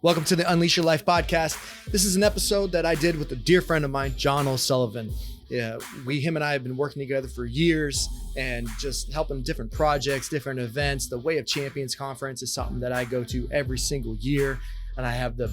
Welcome to the Unleash Your Life podcast. This is an episode that I did with a dear friend of mine, John O'Sullivan. Him and I have been working together for years and just helping different projects, different events. The Way of Champions conference is something that I go to every single year. And I have the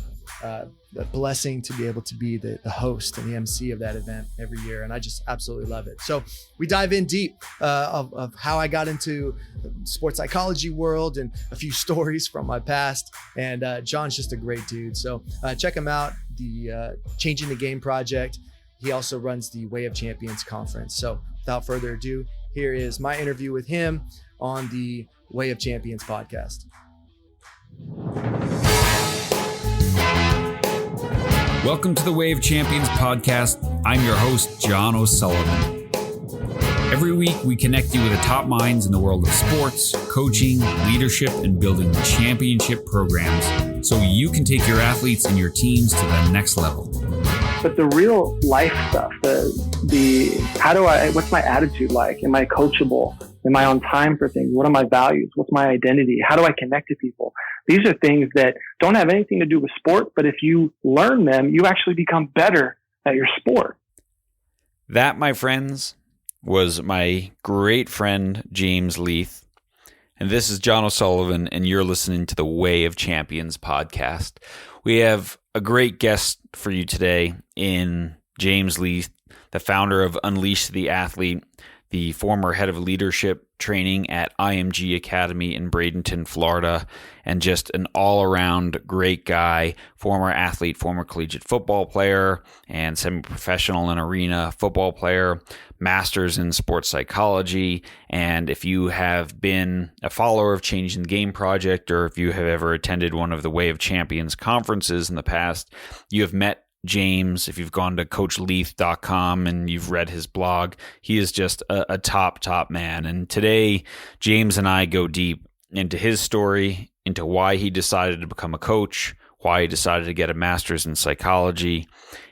blessing to be able to be the host and the MC of that event every year. And I just absolutely love it. So we dive in deep of how I got into the sports psychology world and a few stories from my past. And John's just a great dude. So check him out, the Changing the Game project. He also runs the Way of Champions conference. So without further ado, here is my interview with him on the Way of Champions podcast. Welcome to the Way of Champions podcast. I'm your host, John O'Sullivan. Every week, we connect you with the top minds in the world of sports, coaching, leadership, and building championship programs so you can take your athletes and your teams to the next level. But the real life stuff, what's my attitude like? Am I coachable? Am I on time for things? What are my values? What's my identity? How do I connect to people? These are things that don't have anything to do with sport, but if you learn them, you actually become better at your sport. That, my friends, was my great friend, James Leith. And this is John O'Sullivan, and you're listening to the Way of Champions podcast. We have a great guest for you today in James Leith, the founder of Unleash the Athlete, the former head of leadership training at IMG Academy in Bradenton, Florida, and just an all-around great guy, former athlete, former collegiate football player, and semi-professional and arena football player, masters in sports psychology. And if you have been a follower of Changing the Game project, or if you have ever attended one of the Way of Champions conferences in the past, you have met James. If you've gone to coachleith.com and you've read his blog, he is just a top man. And today, James and I go deep into his story, into why he decided to become a coach, why he decided to get a master's in psychology.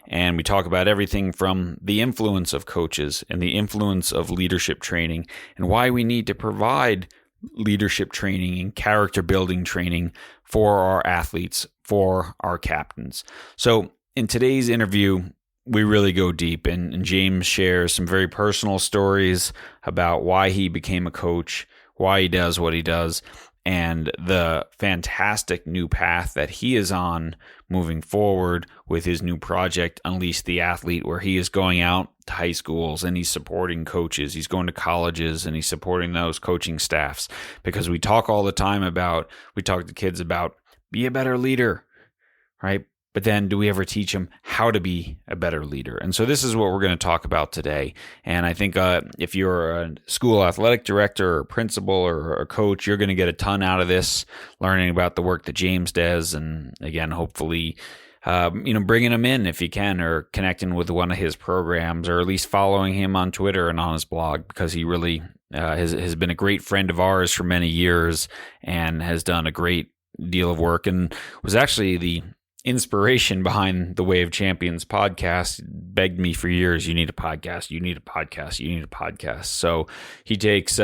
And we talk about everything from the influence of coaches and the influence of leadership training and why we need to provide leadership training and character building training for our athletes, for our captains. So in today's interview, we really go deep, and James shares some very personal stories about why he became a coach, why he does what he does, and the fantastic new path that he is on moving forward with his new project, Unleash the Athlete, where he is going out to high schools and he's supporting coaches. He's going to colleges and he's supporting those coaching staffs, because we talk to kids about be a better leader, right? But then do we ever teach them how to be a better leader? And so this is what we're going to talk about today. And I think if you're a school athletic director or principal or a coach, you're going to get a ton out of this, learning about the work that James does. And again, hopefully, bringing him in if you can, or connecting with one of his programs, or at least following him on Twitter and on his blog, because he really has been a great friend of ours for many years and has done a great deal of work and was actually the inspiration behind the Way of Champions podcast. Begged me for years, you need a podcast, you need a podcast, you need a podcast. So he gets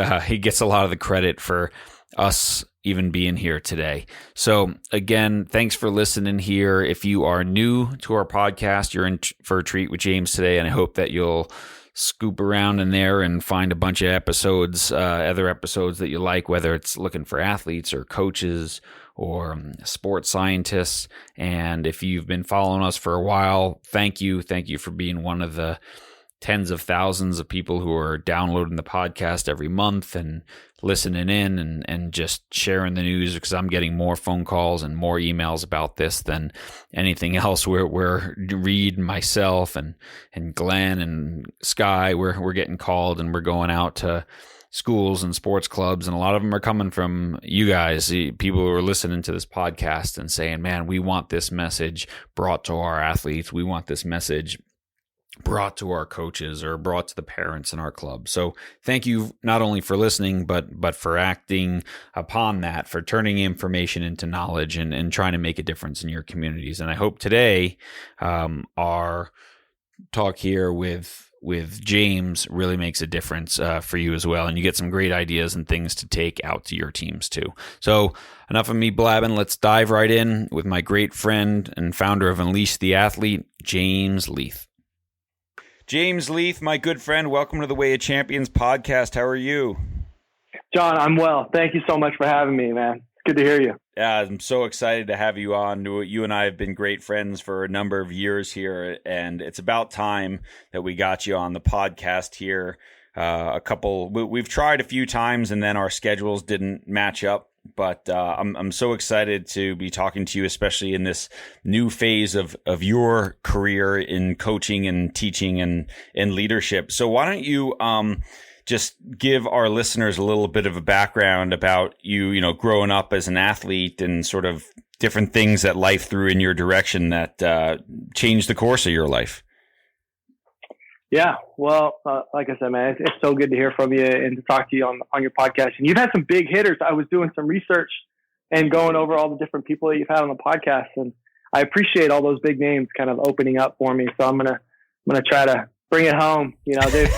a lot of the credit for us even being here today. So again, thanks for listening here. If you are new to our podcast, you're in for a treat with James today, and I hope that you'll scoop around in there and find a bunch of episodes, other episodes that you like, whether it's looking for athletes or coaches or sports scientists. And if you've been following us for a while, thank you for being one of the tens of thousands of people who are downloading the podcast every month and listening in and just sharing the news, because I'm getting more phone calls and more emails about this than anything else. Where Reed and myself and Glenn and Sky, we're getting called, and we're going out to schools and sports clubs, and a lot of them are coming from you guys, people who are listening to this podcast and saying, man, we want this message brought to our athletes. We want this message brought to our coaches or brought to the parents in our club. So thank you not only for listening, but for acting upon that, for turning information into knowledge and trying to make a difference in your communities. And I hope today our talk here with with James really makes a difference for you as well. And you get some great ideas and things to take out to your teams too. So enough of me blabbing. Let's dive right in with my great friend and founder of Unleash the Athlete, James Leith. James Leith, my good friend, welcome to the Way of Champions podcast. How are you? John, I'm well. Thank you so much for having me, man. It's good to hear you. Yeah, I'm so excited to have you on. You and I have been great friends for a number of years here, and it's about time that we got you on the podcast here. We've tried a few times, and then our schedules didn't match up. But I'm so excited to be talking to you, especially in this new phase of your career in coaching and teaching and leadership. So why don't you just give our listeners a little bit of a background about you growing up as an athlete and sort of different things that life threw in your direction that changed the course of your life. Yeah, well, like I said, man, it's so good to hear from you and to talk to you on your podcast. And you've had some big hitters. I was doing some research and going over all the different people that you've had on the podcast, and I appreciate all those big names kind of opening up for me. So I'm gonna try to bring it home. There's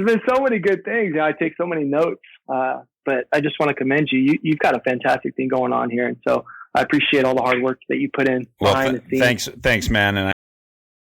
been so many good things. I take so many notes, but I just want to commend you. You've got a fantastic thing going on here, and so I appreciate all the hard work that you put in behind the scenes. Thanks, man. And